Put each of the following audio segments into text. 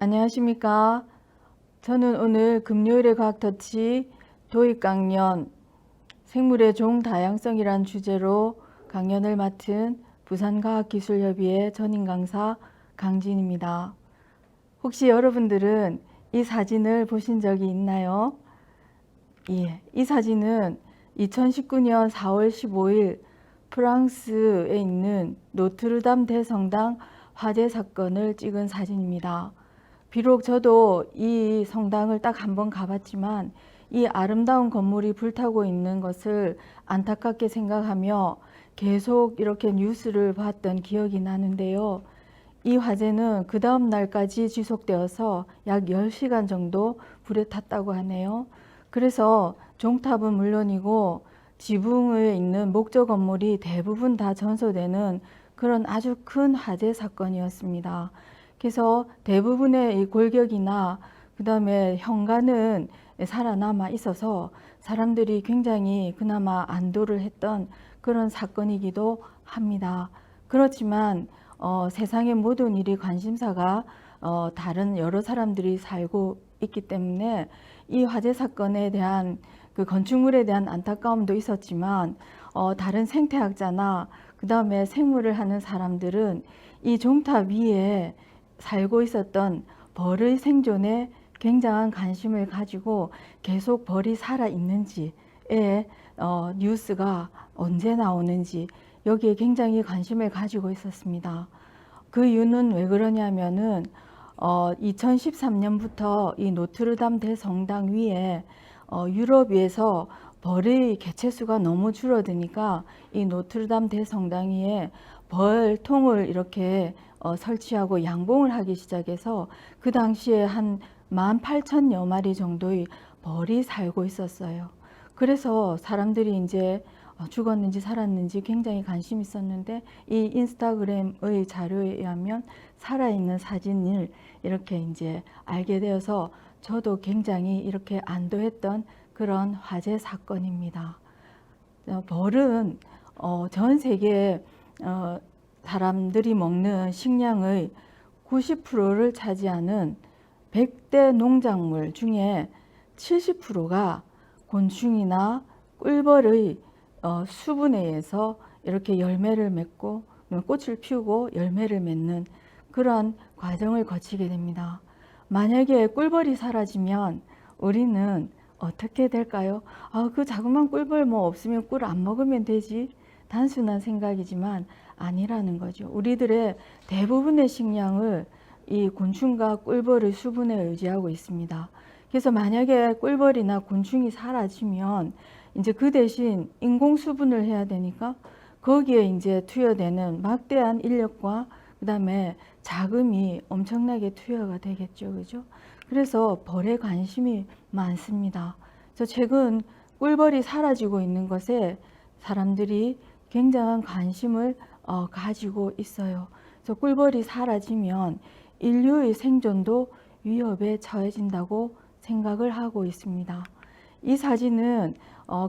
안녕하십니까. 저는 오늘 금요일의 과학터치 도입 강연 생물의 종 다양성이란 주제로 강연을 맡은 부산과학기술협의회 전임 강사 강진입니다. 혹시 여러분들은 이 사진을 보신 적이 있나요? 예, 이 사진은 2019년 4월 15일 프랑스에 있는 노트르담 대성당 화재 사건을 찍은 사진입니다. 비록 저도 이 성당을 딱 한 번 가봤지만 이 아름다운 건물이 불타고 있는 것을 안타깝게 생각하며 계속 이렇게 뉴스를 봤던 기억이 나는데요. 이 화재는 그 다음 날까지 지속되어서 약 10시간 정도 불에 탔다고 하네요. 그래서 종탑은 물론이고 지붕에 있는 목조 건물이 대부분 다 전소되는 그런 아주 큰 화재 사건이었습니다. 그래서 대부분의 이 골격이나 그 다음에 현관은 살아남아 있어서 사람들이 굉장히 그나마 안도를 했던 그런 사건이기도 합니다. 그렇지만 세상의 모든 일이 관심사가 다른 여러 사람들이 살고 있기 때문에 이 화재 사건에 대한 그 건축물에 대한 안타까움도 있었지만 다른 생태학자나 그 다음에 생물을 하는 사람들은 이 종탑 위에 살고 있었던 벌의 생존에 굉장한 관심을 가지고 계속 벌이 살아 있는지에 뉴스가 언제 나오는지 여기에 굉장히 관심을 가지고 있었습니다. 그 이유는 왜 그러냐면은 2013년부터 이 노트르담 대성당 위에 유럽에서 벌의 개체수가 너무 줄어드니까 이 노트르담 대성당 위에 벌통을 이렇게 설치하고 양봉을 하기 시작해서 그 당시에 한 18,000여 마리 정도의 벌이 살고 있었어요. 그래서 사람들이 이제 죽었는지 살았는지 굉장히 관심이 있었는데 이 인스타그램의 자료에 의하면 살아있는 사진을 이렇게 이제 알게 되어서 저도 굉장히 이렇게 안도했던 그런 화재 사건입니다. 벌은 전 세계 사람들이 먹는 식량의 90%를 차지하는 100대 농작물 중에 70%가 곤충이나 꿀벌의 수분에 의해서 이렇게 열매를 맺고 꽃을 피우고 열매를 맺는 그런 과정을 거치게 됩니다. 만약에 꿀벌이 사라지면 우리는 어떻게 될까요? 그 자그만 꿀벌 뭐 없으면 꿀 안 먹으면 되지. 단순한 생각이지만 아니라는 거죠. 우리들의 대부분의 식량을 이 곤충과 꿀벌의 수분에 의지하고 있습니다. 그래서 만약에 꿀벌이나 곤충이 사라지면 이제 그 대신 인공 수분을 해야 되니까 거기에 이제 투여되는 막대한 인력과 그다음에 자금이 엄청나게 투여가 되겠죠. 그죠? 그래서 벌에 관심이 많습니다. 그래서 최근 꿀벌이 사라지고 있는 것에 사람들이 굉장한 관심을 가지고 있어요. 그래서 꿀벌이 사라지면 인류의 생존도 위협에 처해진다고 생각을 하고 있습니다. 이 사진은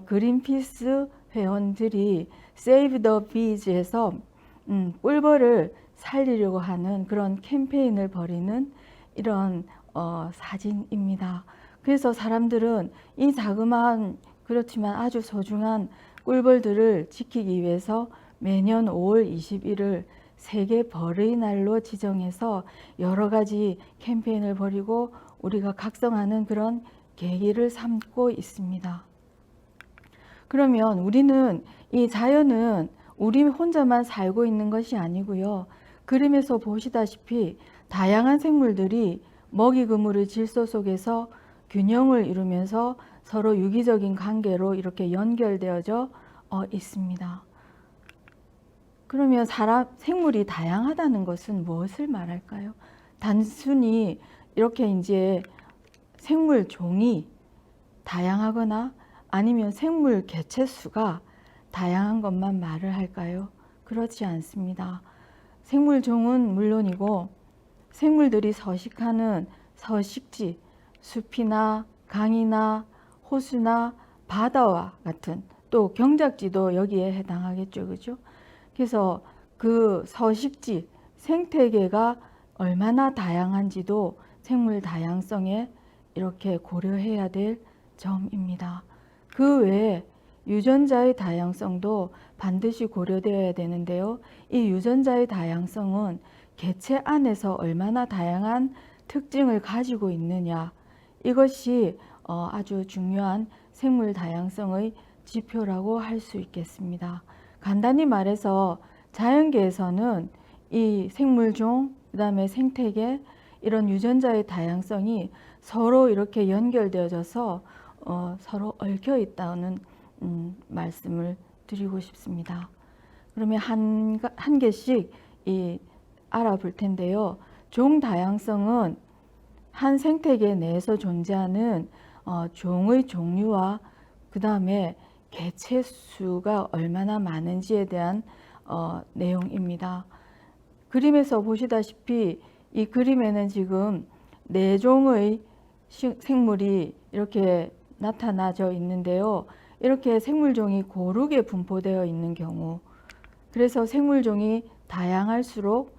그린피스 회원들이 Save the Bees에서 꿀벌을 살리려고 하는 그런 캠페인을 벌이는 이런 사진입니다. 그래서 사람들은 이 자그마한 그렇지만 아주 소중한 꿀벌들을 지키기 위해서 매년 5월 21일 세계 벌의 날로 지정해서 여러 가지 캠페인을 벌이고 우리가 각성하는 그런 계기를 삼고 있습니다. 그러면 우리는 이 자연은 우리 혼자만 살고 있는 것이 아니고요. 그림에서 보시다시피 다양한 생물들이 먹이 그물의 질서 속에서 균형을 이루면서 서로 유기적인 관계로 이렇게 연결되어져 있습니다. 그러면 생물이 다양하다는 것은 무엇을 말할까요? 단순히 이렇게 이제 생물 종이 다양하거나 아니면 생물 개체수가 다양한 것만 말을 할까요? 그렇지 않습니다. 생물 종은 물론이고 생물들이 서식하는 서식지, 숲이나 강이나 호수나 바다와 같은 또 경작지도 여기에 해당하겠죠. 그죠? 그래서 그 서식지, 생태계가 얼마나 다양한지도 생물 다양성에 이렇게 고려해야 될 점입니다. 그 외에 유전자의 다양성도 반드시 고려되어야 되는데요. 이 유전자의 다양성은 개체 안에서 얼마나 다양한 특징을 가지고 있느냐, 이것이 아주 중요한 생물 다양성의 지표라고 할 수 있겠습니다. 간단히 말해서 자연계에서는 이 생물종, 그 다음에 생태계, 이런 유전자의 다양성이 서로 이렇게 연결되어져서 서로 얽혀 있다는 말씀을 드리고 싶습니다. 그러면 한 개씩 알아볼 텐데요. 종 다양성은 한 생태계 내에서 존재하는 종의 종류와 그 다음에 개체 수가 얼마나 많은지에 대한 내용입니다. 그림에서 보시다시피 이 그림에는 지금 4종의 생물이 이렇게 나타나져 있는데요. 이렇게 생물종이 고르게 분포되어 있는 경우, 그래서 생물종이 다양할수록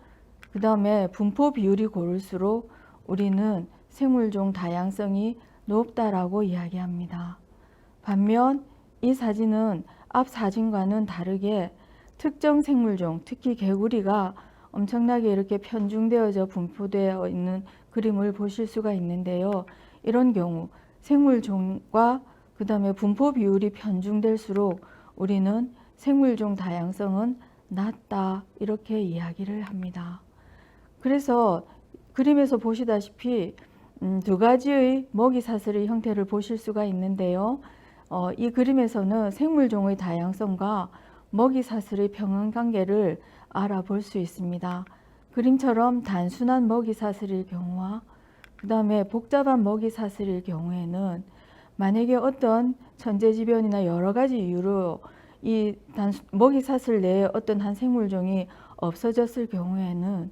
그 다음에 분포 비율이 고를수록 우리는 생물종 다양성이 높다라고 이야기합니다. 반면 이 사진은 앞 사진과는 다르게 특정 생물종, 특히 개구리가 엄청나게 이렇게 편중되어져 분포되어 있는 그림을 보실 수가 있는데요. 이런 경우 생물종과 그 다음에 분포 비율이 편중될수록 우리는 생물종 다양성은 낮다, 이렇게 이야기를 합니다. 그래서 그림에서 보시다시피 2가지의 먹이 사슬의 형태를 보실 수가 있는데요. 이 그림에서는 생물종의 다양성과 먹이 사슬의 평행 관계를 알아볼 수 있습니다. 그림처럼 단순한 먹이 사슬일 경우와 그 다음에 복잡한 먹이 사슬일 경우에는 만약에 어떤 천재지변이나 여러 가지 이유로 이 먹이 사슬 내에 어떤 한 생물종이 없어졌을 경우에는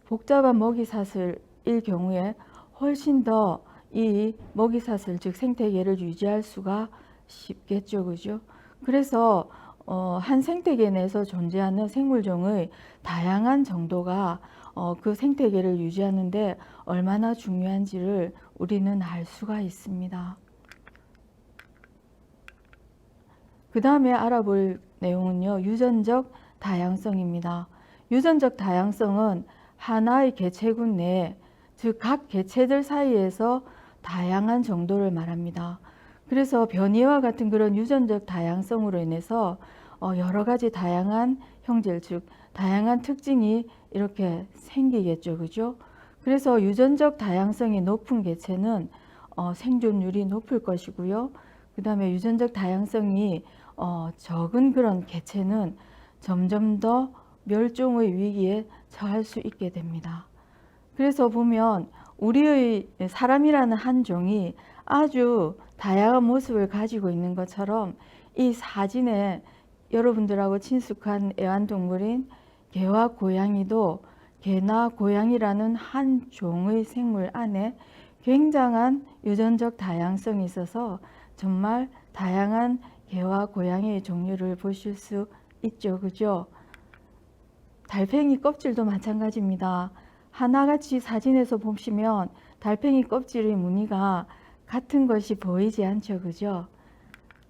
복잡한 먹이 사슬일 경우에 훨씬 더 이 먹이 사슬, 즉 생태계를 유지할 수가 쉽겠죠, 그죠? 그래서 한 생태계 내에서 존재하는 생물종의 다양한 정도가 그 생태계를 유지하는데 얼마나 중요한지를 우리는 알 수가 있습니다. 그 다음에 알아볼 내용은요, 유전적 다양성입니다. 유전적 다양성은 하나의 개체군 내에, 즉 각 개체들 사이에서 다양한 정도를 말합니다. 그래서 변이와 같은 그런 유전적 다양성으로 인해서 여러 가지 다양한 형질, 즉 다양한 특징이 이렇게 생기겠죠, 그죠? 그래서 유전적 다양성이 높은 개체는 생존율이 높을 것이고요. 그 다음에 유전적 다양성이 적은 그런 개체는 점점 더 멸종의 위기에 처할 수 있게 됩니다. 그래서 보면 우리의 사람이라는 한 종이 아주 다양한 모습을 가지고 있는 것처럼 이 사진에 여러분들하고 친숙한 애완동물인 개와 고양이도 개나 고양이라는 한 종의 생물 안에 굉장한 유전적 다양성이 있어서 정말 다양한 개와 고양이의 종류를 보실 수 있죠, 그죠? 달팽이 껍질도 마찬가지입니다. 하나같이 사진에서 보시면 달팽이 껍질의 무늬가 같은 것이 보이지 않죠, 그죠?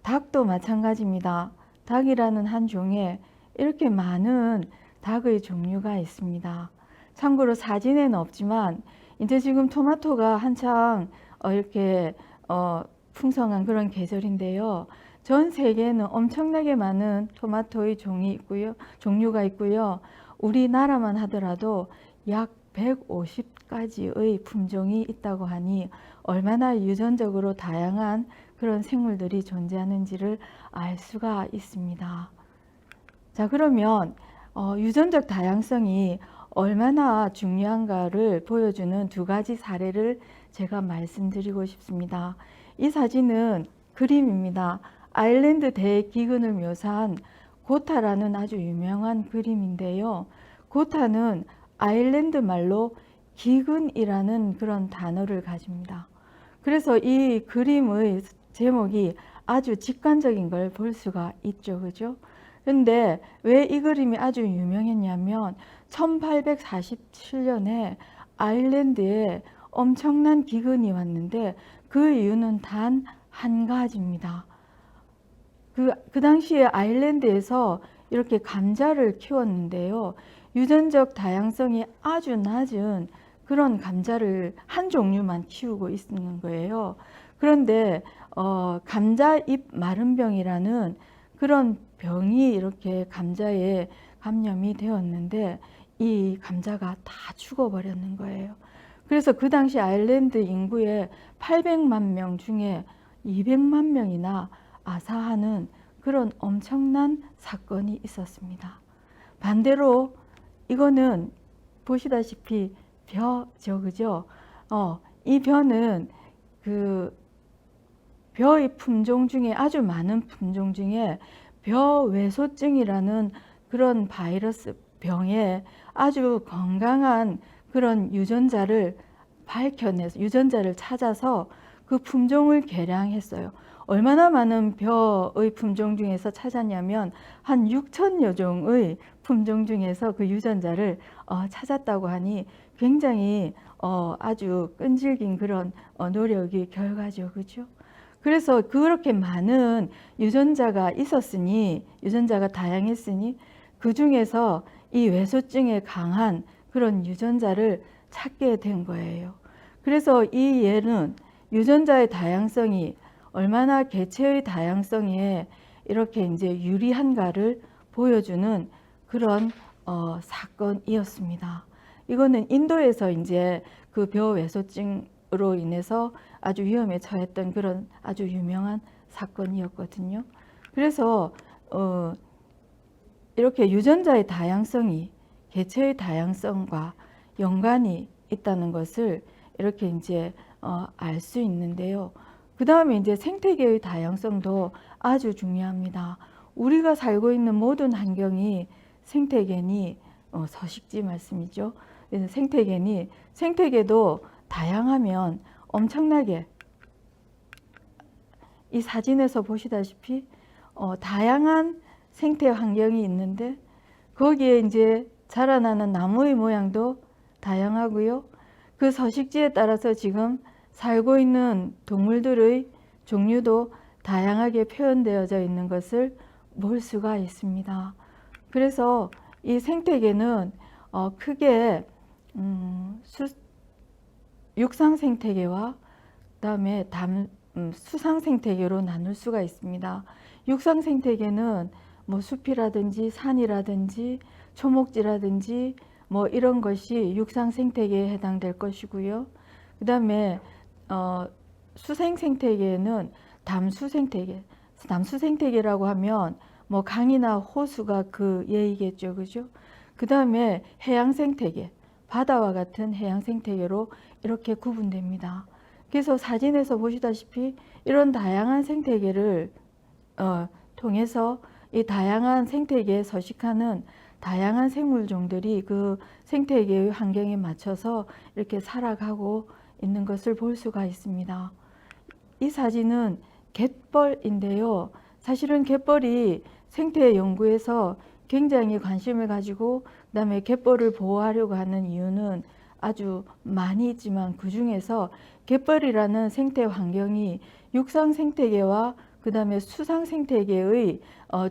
닭도 마찬가지입니다. 닭이라는 한 종에 이렇게 많은 닭의 종류가 있습니다. 참고로 사진에는 없지만 이제 지금 토마토가 한창 이렇게 풍성한 그런 계절인데요. 전 세계에는 엄청나게 많은 토마토의 종류가 있고요. 우리나라만 하더라도 약 150가지의 품종이 있다고 하니 얼마나 유전적으로 다양한 그런 생물들이 존재하는지를 알 수가 있습니다. 자, 그러면 유전적 다양성이 얼마나 중요한가를 보여주는 2가지 사례를 제가 말씀드리고 싶습니다. 이 사진은 그림입니다. 아일랜드 대기근을 묘사한 고타라는 아주 유명한 그림인데요. 고타는 아일랜드 말로 기근이라는 그런 단어를 가집니다. 그래서 이 그림의 제목이 아주 직관적인 걸 볼 수가 있죠, 그죠? 근데 왜 이 그림이 아주 유명했냐면 1847년에 아일랜드에 엄청난 기근이 왔는데 그 이유는 단 한 가지입니다. 그 당시에 아일랜드에서 이렇게 감자를 키웠는데요. 유전적 다양성이 아주 낮은 그런 감자를 한 종류만 키우고 있는 거예요. 그런데 감자잎 마른병이라는 그런 병이 이렇게 감자에 감염이 되었는데 이 감자가 다 죽어버렸는 거예요. 그래서 그 당시 아일랜드 인구의 800만 명 중에 200만 명이나 아사하는 그런 엄청난 사건이 있었습니다. 반대로 이거는 보시다시피 벼죠, 그죠? 이 벼는 그 벼의 품종 중에 아주 많은 품종 중에 벼외소증이라는 그런 바이러스 병에 아주 건강한 그런 유전자를 밝혀내서 유전자를 찾아서 그 품종을 개량했어요. 얼마나 많은 벼의 품종 중에서 찾았냐면 한 6천여 종의 품종 중에서 그 유전자를 찾았다고 하니 굉장히 아주 끈질긴 그런 노력이 결과죠, 그죠? 그래서 그렇게 많은 유전자가 있었으니, 유전자가 다양했으니 그 중에서 이 외소증에 강한 그런 유전자를 찾게 된 거예요. 그래서 이 예는 유전자의 다양성이 얼마나 개체의 다양성에 이렇게 이제 유리한가를 보여주는 그런 사건이었습니다. 이거는 인도에서 이제 그 벼외소증으로 인해서 아주 위험에 처했던 그런 아주 유명한 사건이었거든요. 그래서 이렇게 유전자의 다양성이 개체의 다양성과 연관이 있다는 것을 이렇게 이제 알 수 있는데요. 그 다음에 이제 생태계의 다양성도 아주 중요합니다. 우리가 살고 있는 모든 환경이 생태계니 서식지 말씀이죠. 그래서 생태계도 다양하면 엄청나게 이 사진에서 보시다시피 다양한 생태 환경이 있는데 거기에 이제 자라나는 나무의 모양도 다양하고요. 그 서식지에 따라서 지금 살고 있는 동물들의 종류도 다양하게 표현되어져 있는 것을 볼 수가 있습니다. 그래서 이 생태계는 크게 육상 생태계와 그다음에 수상 생태계로 나눌 수가 있습니다. 육상 생태계는 뭐 숲이라든지 산이라든지 초목지라든지 뭐 이런 것이 육상 생태계에 해당될 것이고요. 그다음에 수생 생태계는 담수 생태계. 담수 생태계라고 하면 뭐 강이나 호수가 그 예이겠죠, 그죠? 그다음에 해양 생태계, 바다와 같은 해양 생태계로 이렇게 구분됩니다. 그래서 사진에서 보시다시피 이런 다양한 생태계를 통해서 이 다양한 생태계에 서식하는 다양한 생물종들이 그 생태계의 환경에 맞춰서 이렇게 살아가고 있는 것을 볼 수가 있습니다. 이 사진은 갯벌인데요. 사실은 갯벌이 생태 연구에서 굉장히 관심을 가지고 그다음에 갯벌을 보호하려고 하는 이유는 아주 많이 있지만 그 중에서 갯벌이라는 생태 환경이 육상 생태계와 그다음에 수상 생태계의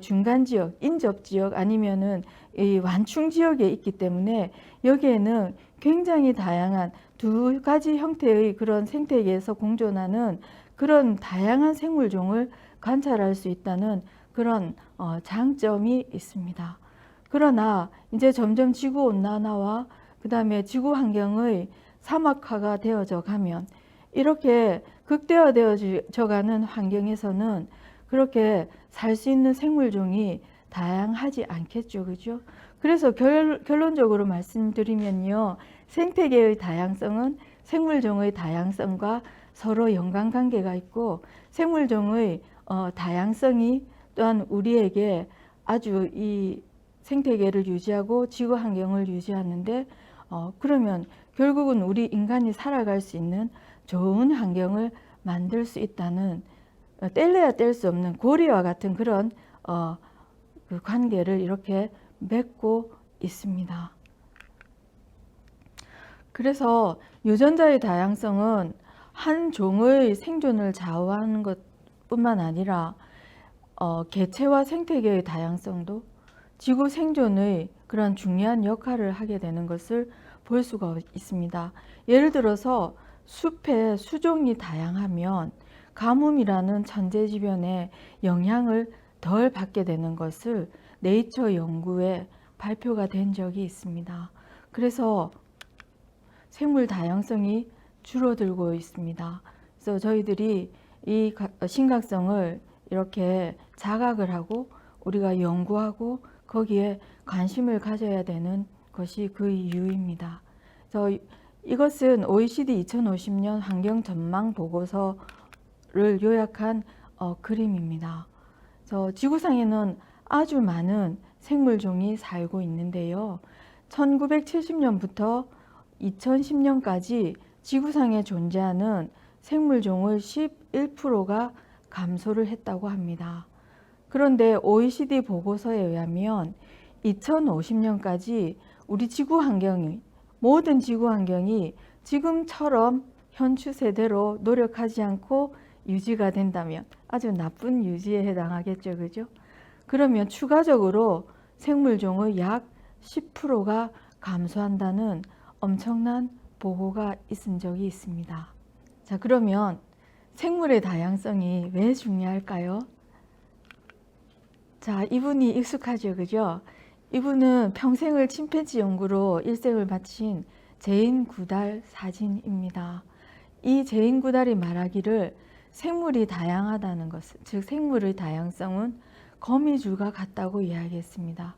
중간 지역, 인접 지역 아니면은 이 완충 지역에 있기 때문에 여기에는 굉장히 다양한 두 가지 형태의 그런 생태계에서 공존하는 그런 다양한 생물종을 관찰할 수 있다는 그런 장점이 있습니다. 그러나 이제 점점 지구 온난화와 그다음에 지구 환경의 사막화가 되어져 가면 이렇게 극대화되어져 가는 환경에서는 그렇게 살 수 있는 생물종이 다양하지 않겠죠, 그죠? 그래서 결론적으로 말씀드리면요, 생태계의 다양성은 생물종의 다양성과 서로 연관관계가 있고 생물종의 다양성이 또한 우리에게 아주 이 생태계를 유지하고 지구 환경을 유지하는데 그러면 결국은 우리 인간이 살아갈 수 있는 좋은 환경을 만들 수 있다는 뗄래야 뗄 수 없는 고리와 같은 그런 그 관계를 이렇게 맺고 있습니다. 그래서 유전자의 다양성은 한 종의 생존을 좌우하는 것뿐만 아니라 개체와 생태계의 다양성도 지구 생존의 그런 중요한 역할을 하게 되는 것을 볼 수가 있습니다. 예를 들어서 숲의 수종이 다양하면 가뭄이라는 천재지변의 영향을 덜 받게 되는 것을 네이처 연구에 발표가 된 적이 있습니다. 그래서 생물 다양성이 줄어들고 있습니다. 그래서 저희들이 이 심각성을 이렇게 자각을 하고 우리가 연구하고 거기에 관심을 가져야 되는 것이 그 이유입니다. 그래서 이것은 OECD 2050년 환경 전망 보고서를 요약한 그림입니다. 그래서 지구상에는 아주 많은 생물종이 살고 있는데요. 1970년부터 2010년까지 지구상에 존재하는 생물종의 11%가 감소를 했다고 합니다. 그런데 OECD 보고서에 의하면 2050년까지 우리 지구 환경이, 모든 지구 환경이 지금처럼 현 추세대로 노력하지 않고 유지가 된다면 아주 나쁜 유지에 해당하겠죠. 그죠? 그러면 추가적으로 생물종의 약 10%가 감소한다는 엄청난 보고가 있은 적이 있습니다. 자, 그러면 생물의 다양성이 왜 중요할까요? 자, 이분이 익숙하죠. 그죠? 이분은 평생을 침팬지 연구로 일생을 바친 제인 구달 사진입니다. 이 제인 구달이 말하기를 생물이 다양하다는 것은, 즉 생물의 다양성은 거미줄과 같다고 이야기했습니다.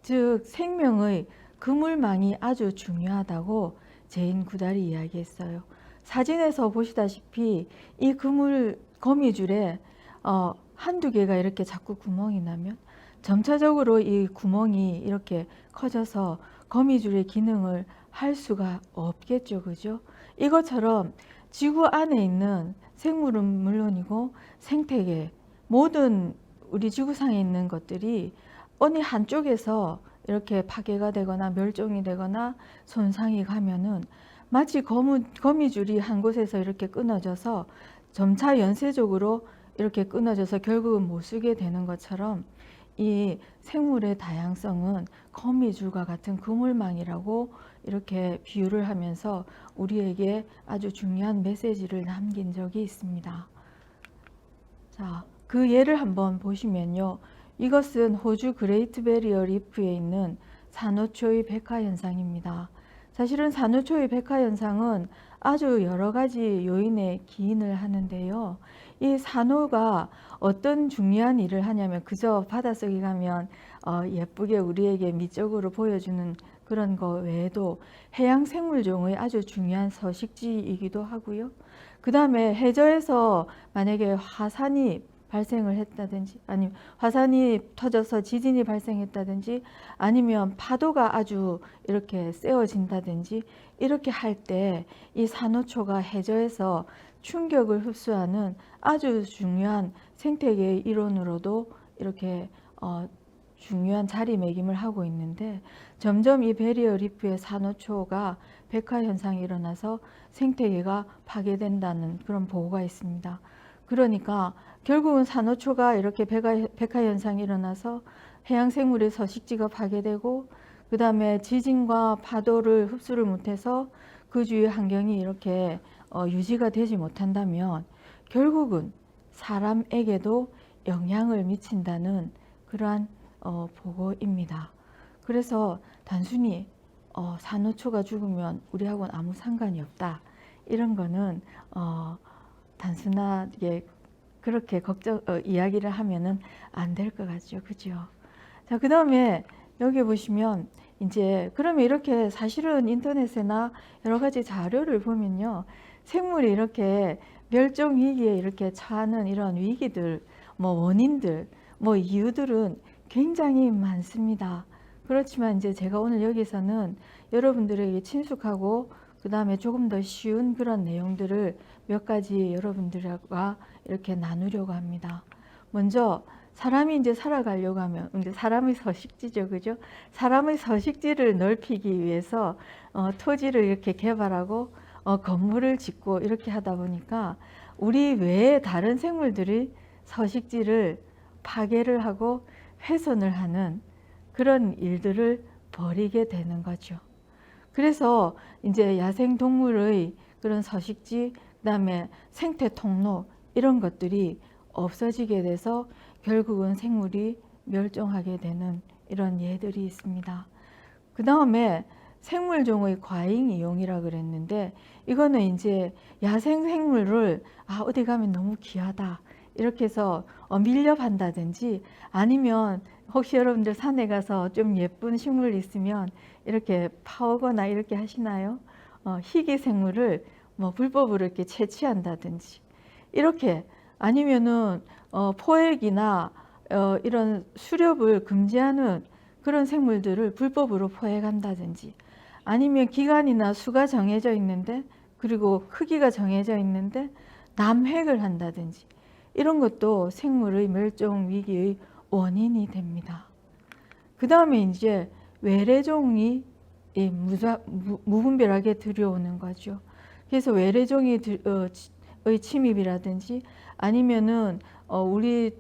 즉 생명의 그물망이 아주 중요하다고 제인 구달이 이야기했어요. 사진에서 보시다시피 이 거미줄에 한두 개가 이렇게 자꾸 구멍이 나면 점차적으로 이 구멍이 이렇게 커져서 거미줄의 기능을 할 수가 없겠죠. 그죠? 이것처럼 지구 안에 있는 생물은 물론이고 생태계, 모든 우리 지구상에 있는 것들이 어느 한쪽에서 이렇게 파괴가 되거나 멸종이 되거나 손상이 가면은 마치 거미줄이 한 곳에서 이렇게 끊어져서 점차 연쇄적으로 이렇게 끊어져서 결국은 못 쓰게 되는 것처럼 이 생물의 다양성은 거미줄과 같은 그물망이라고 이렇게 비유를 하면서 우리에게 아주 중요한 메시지를 남긴 적이 있습니다. 자, 그 예를 한번 보시면요. 이것은 호주 그레이트 베리어 리프에 있는 산호초의 백화 현상입니다. 사실은 산호초의 백화 현상은 아주 여러 가지 요인에 기인을 하는데요. 이 산호가 어떤 중요한 일을 하냐면 그저 바닷속에 가면 예쁘게 우리에게 미적으로 보여주는 그런 거 외에도 해양 생물종의 아주 중요한 서식지이기도 하고요. 그 다음에 해저에서 만약에 화산이 발생을 했다든지 아니면 화산이 터져서 지진이 발생했다든지 아니면 파도가 아주 이렇게 세워진다든지 이렇게 할 때 이 산호초가 해저에서 충격을 흡수하는 아주 중요한 생태계의 일원으로도 이렇게 중요한 자리매김을 하고 있는데 점점 이 베리어 리프의 산호초가 백화 현상이 일어나서 생태계가 파괴된다는 그런 보고가 있습니다. 그러니까 결국은 산호초가 이렇게 백화 현상이 일어나서 해양 생물의 서식지가 파괴되고 그 다음에 지진과 파도를 흡수를 못해서 그 주위 환경이 이렇게 유지가 되지 못한다면 결국은 사람에게도 영향을 미친다는 그러한 보고입니다. 그래서 단순히 산호초가 죽으면 우리하고는 아무 상관이 없다. 이런 거는 단순하게 그렇게 이야기를 하면은 안 될 것 같죠. 그죠? 자, 그 다음에 여기 보시면 이제 그러면 이렇게 사실은 인터넷이나 여러 가지 자료를 보면요. 생물이 이렇게 멸종 위기에 이렇게 처하는 이런 위기들, 뭐 원인들, 뭐 이유들은 굉장히 많습니다. 그렇지만 이제 제가 오늘 여기서는 여러분들에게 친숙하고 그 다음에 조금 더 쉬운 그런 내용들을 몇 가지 여러분들과 이렇게 나누려고 합니다. 먼저 사람이 이제 살아가려고 하면 이제 사람의 서식지죠, 그죠? 사람의 서식지를 넓히기 위해서 토지를 이렇게 개발하고 건물을 짓고 이렇게 하다 보니까 우리 외에 다른 생물들이 서식지를 파괴를 하고 훼손을 하는 그런 일들을 벌이게 되는 거죠. 그래서 이제 야생 동물의 그런 서식지, 그다음에 생태 통로 이런 것들이 없어지게 돼서 결국은 생물이 멸종하게 되는 이런 예들이 있습니다. 그 다음에 생물종의 과잉 이용이라 그랬는데, 이거는 이제 야생 생물을 어디 가면 너무 귀하다 이렇게 해서 밀렵한다든지, 아니면 혹시 여러분들 산에 가서 좀 예쁜 식물 있으면 이렇게 파오거나 이렇게 하시나요? 희귀 생물을 뭐 불법으로 이렇게 채취한다든지, 이렇게 아니면은 포획이나 이런 수렵을 금지하는 그런 생물들을 불법으로 포획한다든지, 아니면 기간이나 수가 정해져 있는데, 그리고 크기가 정해져 있는데 남획을 한다든지, 이런 것도 생물의 멸종 위기의 원인이 됩니다. 그 다음에 이제 외래종이 무분별하게 들여오는 거죠. 그래서 외래종의 침입이라든지, 아니면은 우리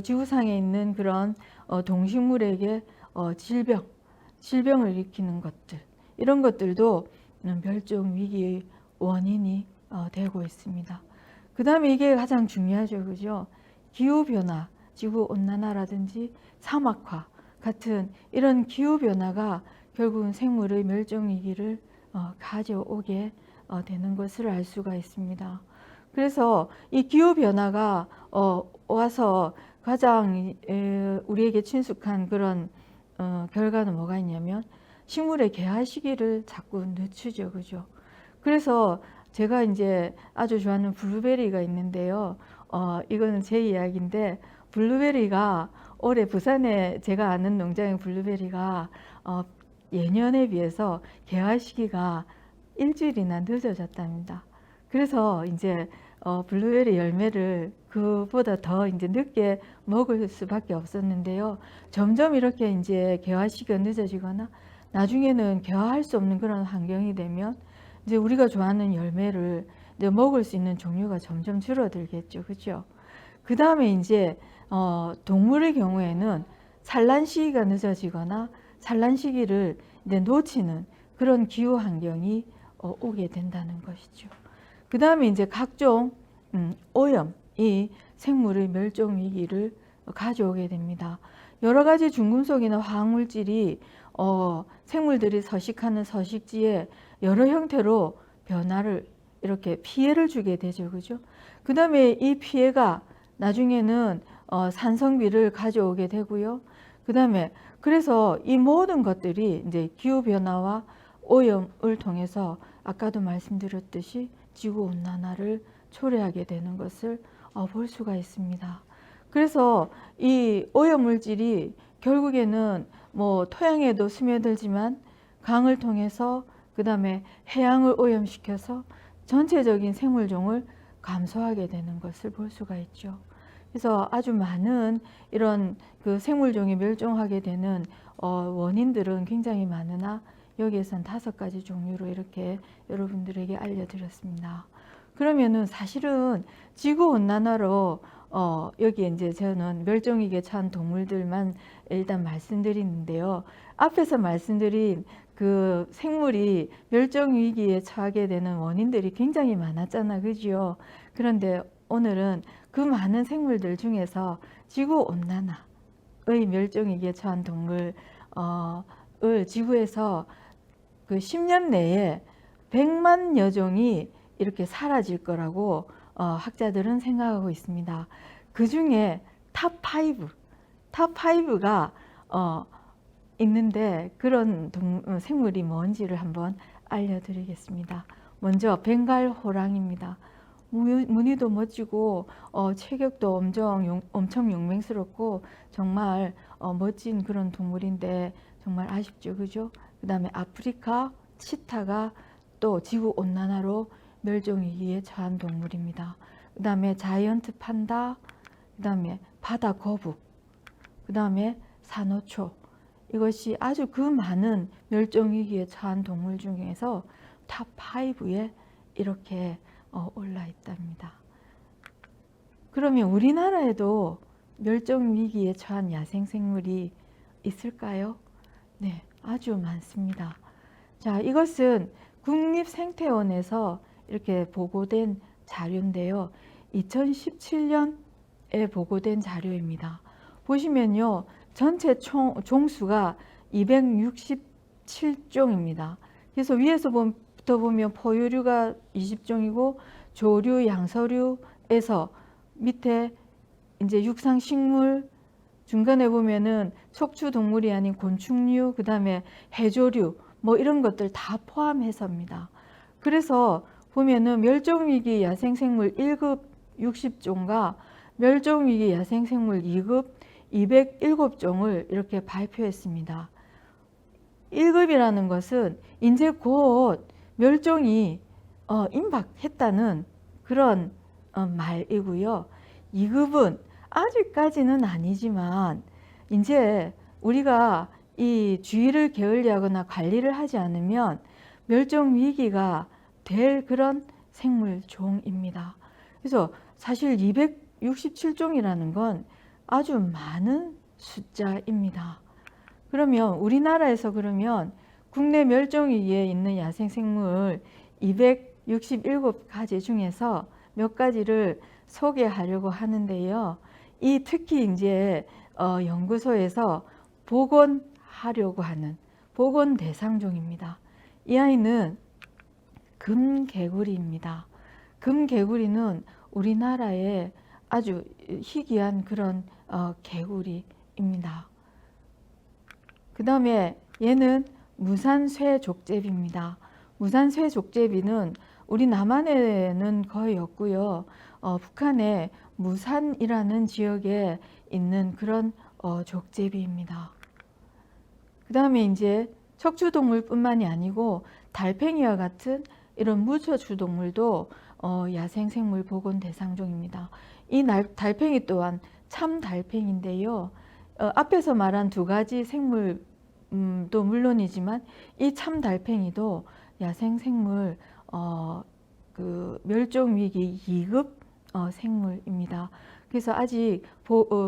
지구상에 있는 그런 동식물에게 질병을 일으키는 것들, 이런 것들도 멸종 위기의 원인이 되고 있습니다. 그 다음에 이게 가장 중요하죠, 그죠? 기후 변화, 지구 온난화라든지 사막화 같은 이런 기후 변화가 결국은 생물의 멸종 위기를 가져오게 되는 것을 알 수가 있습니다. 그래서 이 기후 변화가 와서 가장 우리에게 친숙한 그런 결과는 뭐가 있냐면, 식물의 개화 시기를 자꾸 늦추죠, 그죠? 그래서 제가 이제 아주 좋아하는 블루베리가 있는데요. 이거는 제 이야기인데, 블루베리가 올해 부산에 제가 아는 농장의 블루베리가 예년에 비해서 개화 시기가 일주일이나 늦어졌답니다. 그래서 이제 블루베리 열매를 그보다 더 이제 늦게 먹을 수밖에 없었는데요. 점점 이렇게 이제 개화 시기가 늦어지거나 나중에는 개화할 수 없는 그런 환경이 되면 이제 우리가 좋아하는 열매를 이제 먹을 수 있는 종류가 점점 줄어들겠죠, 그렇죠? 그 다음에 이제 동물의 경우에는 산란 시기가 늦어지거나 산란 시기를 이제 놓치는 그런 기후 환경이 오게 된다는 것이죠. 그 다음에 이제 각종 오염이 생물의 멸종 위기를 가져오게 됩니다. 여러 가지 중금속이나 화학물질이 생물들이 서식하는 서식지에 여러 형태로 변화를, 이렇게 피해를 주게 되죠, 그죠? 그 다음에 이 피해가 나중에는 산성비를 가져오게 되고요. 그 다음에 그래서 이 모든 것들이 이제 기후 변화와 오염을 통해서 아까도 말씀드렸듯이 지구 온난화를 초래하게 되는 것을 볼 수가 있습니다. 그래서 이 오염물질이 결국에는 뭐 토양에도 스며들지만 강을 통해서 그 다음에 해양을 오염시켜서 전체적인 생물종을 감소하게 되는 것을 볼 수가 있죠. 그래서 아주 많은 이런 그 생물종이 멸종하게 되는 원인들은 굉장히 많으나, 여기에선 5가지 종류로 이렇게 여러분들에게 알려드렸습니다. 그러면은 사실은 지구 온난화로 여기 이제 저는 멸종위기에 처한 동물들만 일단 말씀드리는데요. 앞에서 말씀드린 그 생물이 멸종위기에 처하게 되는 원인들이 굉장히 많았잖아, 그죠? 그런데 오늘은 그 많은 생물들 중에서 지구 온난화의 멸종위기에 처한 동물을 지구에서 그 10년 내에 100만여 종이 이렇게 사라질 거라고 학자들은 생각하고 있습니다. 그 중에 탑5가 있는데, 그런 생물이 뭔지를 한번 알려드리겠습니다. 먼저 벵갈 호랑입니다. 무늬도 멋지고 체격도 엄청 용맹스럽고 정말 멋진 그런 동물인데 정말 아쉽죠, 그죠? 그 다음에 아프리카 치타가 또 지구 온난화로 멸종 위기에 처한 동물입니다. 그 다음에 자이언트 판다, 그 다음에 바다 거북, 그 다음에 산호초, 이것이 아주 그 많은 멸종위기에 처한 동물 중에서 탑5에 이렇게 올라 있답니다. 그러면 우리나라에도 멸종위기에 처한 야생생물이 있을까요? 네, 아주 많습니다. 자, 이것은 국립생태원에서 이렇게 보고된 자료인데요. 2017년에 보고된 자료입니다. 보시면요, 전체 종수가 267종입니다. 그래서 위에서부터 보면 포유류가 20종이고 조류, 양서류에서 밑에 이제 육상식물, 중간에 보면은 척추동물이 아닌 곤충류, 그 다음에 해조류, 뭐 이런 것들 다 포함해서입니다. 그래서 보면은 멸종위기 야생생물 1급 60종과 멸종위기 야생생물 2급 207종을 이렇게 발표했습니다. 1급이라는 것은 이제 곧 멸종이 임박했다는 그런 말이고요. 2급은 아직까지는 아니지만 이제 우리가 이 주의를 게을리하거나 관리를 하지 않으면 멸종 위기가 될 그런 생물종입니다. 그래서 사실 267종이라는 건 아주 많은 숫자입니다. 그러면 우리나라에서 그러면 국내 멸종위기에 있는 야생생물 267가지 중에서 몇 가지를 소개하려고 하는데요. 이 특히 이제 연구소에서 복원하려고 하는 복원 대상종입니다. 이 아이는 금개구리입니다. 금개구리는 우리나라의 아주 희귀한 그런 개구리입니다. 그 다음에 얘는 무산쇠족제비입니다. 무산쇠족제비는 우리 남한에는 거의 없고요. 북한의 무산이라는 지역에 있는 그런 족제비입니다. 그 다음에 이제 척추동물뿐만이 아니고 달팽이와 같은 이런 무척추동물도 야생생물 복원 대상종입니다. 이 달팽이 또한 참달팽인데요. 앞에서 말한 두 가지 생물도 물론이지만 이 참달팽이도 야생생물 그 멸종위기 2급 생물입니다. 그래서 아직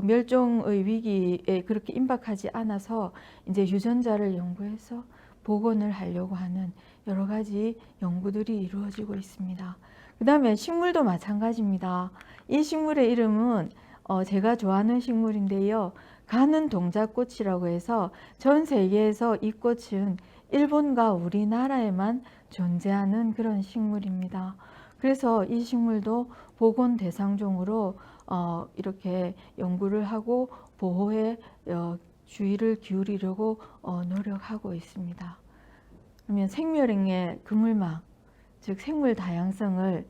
멸종의 위기에 그렇게 임박하지 않아서 이제 유전자를 연구해서 복원을 하려고 하는 여러 가지 연구들이 이루어지고 있습니다. 그 다음에 식물도 마찬가지입니다. 이 식물의 이름은 제가 좋아하는 식물인데요. 가는 동작꽃이라고 해서 전 세계에서 이 꽃은 일본과 우리나라에만 존재하는 그런 식물입니다. 그래서 이 식물도 복원 대상종으로 이렇게 연구를 하고 보호에 주의를 기울이려고 노력하고 있습니다. 그러면 생명의 그물망, 즉 생물 다양성을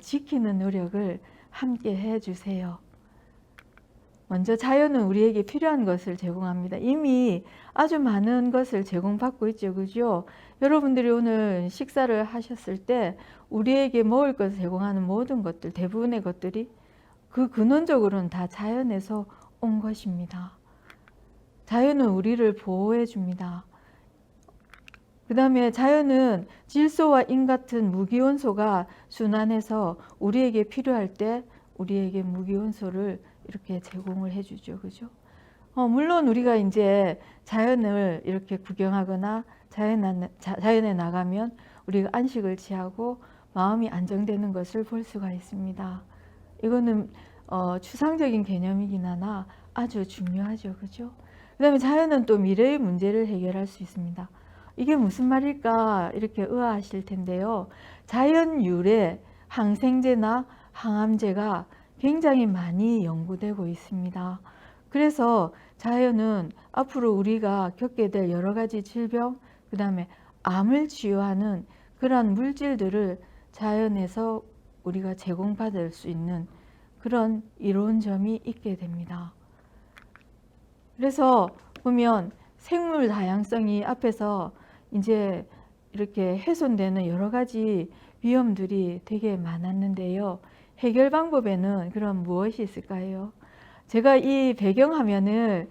지키는 노력을 함께 해주세요. 먼저 자연은 우리에게 필요한 것을 제공합니다. 이미 아주 많은 것을 제공받고 있죠. 그죠? 여러분들이 오늘 식사를 하셨을 때 우리에게 먹을 것을 제공하는 모든 것들, 대부분의 것들이 그 근원적으로는 다 자연에서 온 것입니다. 자연은 우리를 보호해 줍니다. 그 다음에 자연은 질소와 인 같은 무기원소가 순환해서 우리에게 필요할 때 우리에게 무기원소를 이렇게 제공을 해주죠. 그죠? 물론 우리가 이제 자연을 이렇게 구경하거나 자연에 나가면 우리가 안식을 취하고 마음이 안정되는 것을 볼 수가 있습니다. 이거는 추상적인 개념이긴 하나 아주 중요하죠. 그죠? 그 다음에 자연은 또 미래의 문제를 해결할 수 있습니다. 이게 무슨 말일까 이렇게 의아하실 텐데요. 자연 유래 항생제나 항암제가 굉장히 많이 연구되고 있습니다. 그래서 자연은 앞으로 우리가 겪게 될 여러 가지 질병, 그 다음에 암을 치유하는 그러한 물질들을 자연에서 우리가 제공받을 수 있는 그런 이로운 점이 있게 됩니다. 그래서 보면 생물 다양성이 앞에서 이제 이렇게 훼손되는 여러 가지 위험들이 되게 많았는데요. 해결 방법에는 그럼 무엇이 있을까요? 제가 이 배경화면을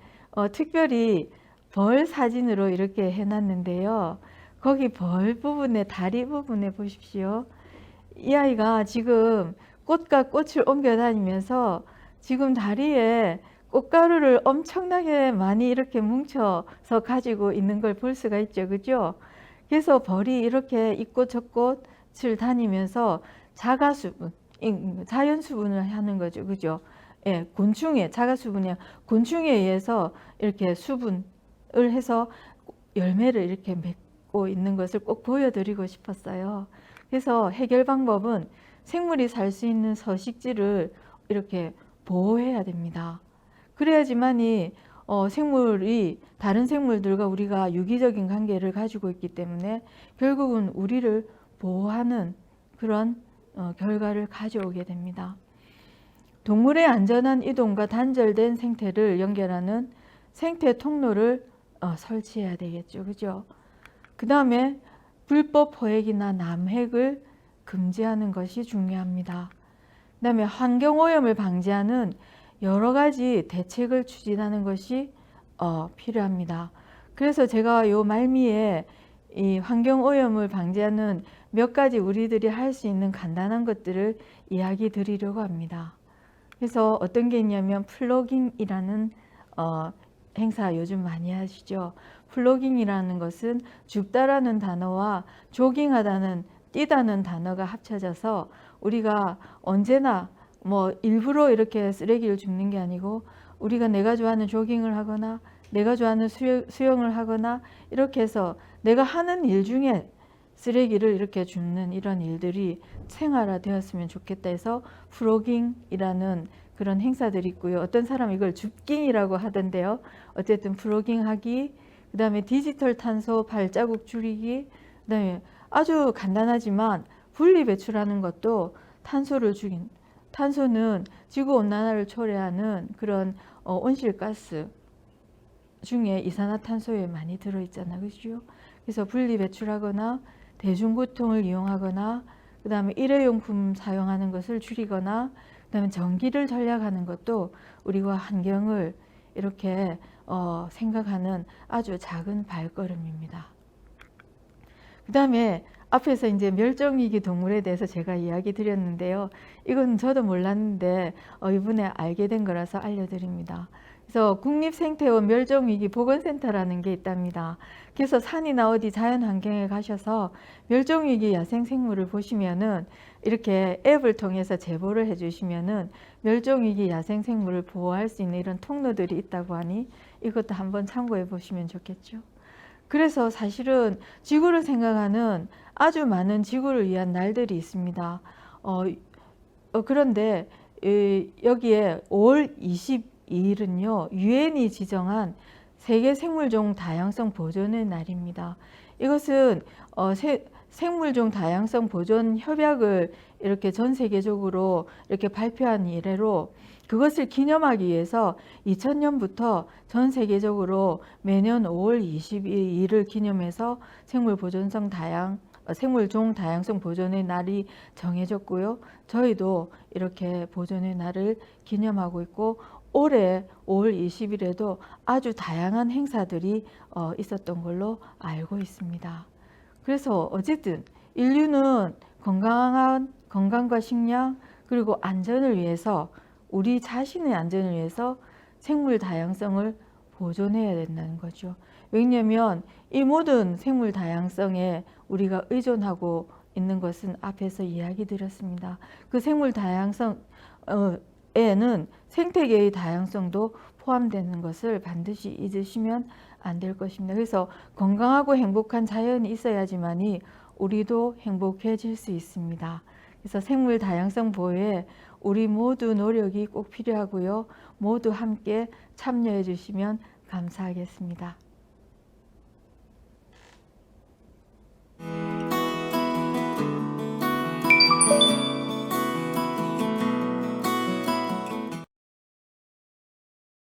특별히 벌 사진으로 이렇게 해놨는데요. 거기 벌 부분에, 다리 부분에 보십시오. 이 아이가 지금 꽃과 꽃을 옮겨 다니면서 지금 다리에 꽃가루를 엄청나게 많이 이렇게 뭉쳐서 가지고 있는 걸 볼 수가 있죠. 그죠? 그래서 벌이 이렇게 이 꽃 저 꽃을 다니면서 자가수분, 자연수분을 하는 거죠. 그죠? 예, 곤충의 자가수분이 곤충에 의해서 이렇게 수분을 해서 열매를 이렇게 맺고 있는 것을 꼭 보여드리고 싶었어요. 그래서 해결 방법은 생물이 살 수 있는 서식지를 이렇게 보호해야 됩니다. 그래야지만이 생물이 다른 생물들과 우리가 유기적인 관계를 가지고 있기 때문에 결국은 우리를 보호하는 그런 결과를 가져오게 됩니다. 동물의 안전한 이동과 단절된 생태를 연결하는 생태 통로를 설치해야 되겠죠. 그죠? 그 다음에 불법 포획이나 남획을 금지하는 것이 중요합니다. 그 다음에 환경오염을 방지하는 여러 가지 대책을 추진하는 것이 필요합니다. 그래서 제가 요 말미에 이 환경오염을 방지하는 몇 가지 우리들이 할 수 있는 간단한 것들을 이야기 드리려고 합니다. 그래서 어떤 게 있냐면 플로깅이라는 행사 요즘 많이 하시죠. 플로깅이라는 것은 줍다라는 단어와 조깅하다는 뛰다는 단어가 합쳐져서 우리가 언제나 뭐 일부러 이렇게 쓰레기를 줍는 게 아니고 우리가 내가 좋아하는 조깅을 하거나 내가 좋아하는 수영을 하거나 이렇게 해서 내가 하는 일 중에 쓰레기를 이렇게 줍는 이런 일들이 생활화되었으면 좋겠다 해서 플로깅이라는 그런 행사들이 있고요. 어떤 사람은 이걸 줍깅이라고 하던데요. 어쨌든 플로깅 하기, 그 다음에 디지털 탄소 발자국 줄이기, 그 다음에 아주 간단하지만 분리 배출하는 것도 탄소를 죽인, 탄소는 지구온난화를 초래하는 그런 온실가스 중에 이산화탄소에 많이 들어있잖아요. 그죠? 그래서 분리 배출하거나 대중교통을 이용하거나 그 다음에 일회용품 사용하는 것을 줄이거나 그 다음에 전기를 절약하는 것도 우리가 환경을 이렇게 생각하는 아주 작은 발걸음입니다. 그 다음에 앞에서 이제 멸종위기 동물에 대해서 제가 이야기 드렸는데요. 이건 저도 몰랐는데 이번에 알게 된 거라서 알려드립니다. 그래서 국립생태원 멸종위기 보건센터라는 게 있답니다. 그래서 산이나 어디 자연환경에 가셔서 멸종위기 야생생물을 보시면은 이렇게 앱을 통해서 제보를 해주시면은 멸종위기 야생생물을 보호할 수 있는 이런 통로들이 있다고 하니 이것도 한번 참고해 보시면 좋겠죠. 그래서 사실은 지구를 생각하는 아주 많은 지구를 위한 날들이 있습니다. 그런데 여기에 5월 22일은요, 유엔이 지정한 세계 생물종 다양성 보존의 날입니다. 이것은 생물종 다양성 보존 협약을 이렇게 전 세계적으로 이렇게 발표한 이래로 그것을 기념하기 위해서 2000년부터 전 세계적으로 매년 5월 22일을 기념해서 생물종 다양성 보존의 날이 정해졌고요. 저희도 이렇게 보존의 날을 기념하고 있고 올해 5월 20일에도 아주 다양한 행사들이 있었던 걸로 알고 있습니다. 그래서 어쨌든 인류는 건강과 식량 그리고 안전을 위해서 우리 자신의 안전을 위해서 생물 다양성을 보존해야 된다는 거죠. 왜냐하면 이 모든 생물 다양성에 우리가 의존하고 있는 것은 앞에서 이야기 드렸습니다. 그 생물 다양성에는 생태계의 다양성도 포함되는 것을 반드시 잊으시면 안 될 것입니다. 그래서 건강하고 행복한 자연이 있어야지만이 우리도 행복해질 수 있습니다. 그래서 생물 다양성 보호에 우리 모두 노력이 꼭 필요하고요. 모두 함께 참여해 주시면 감사하겠습니다.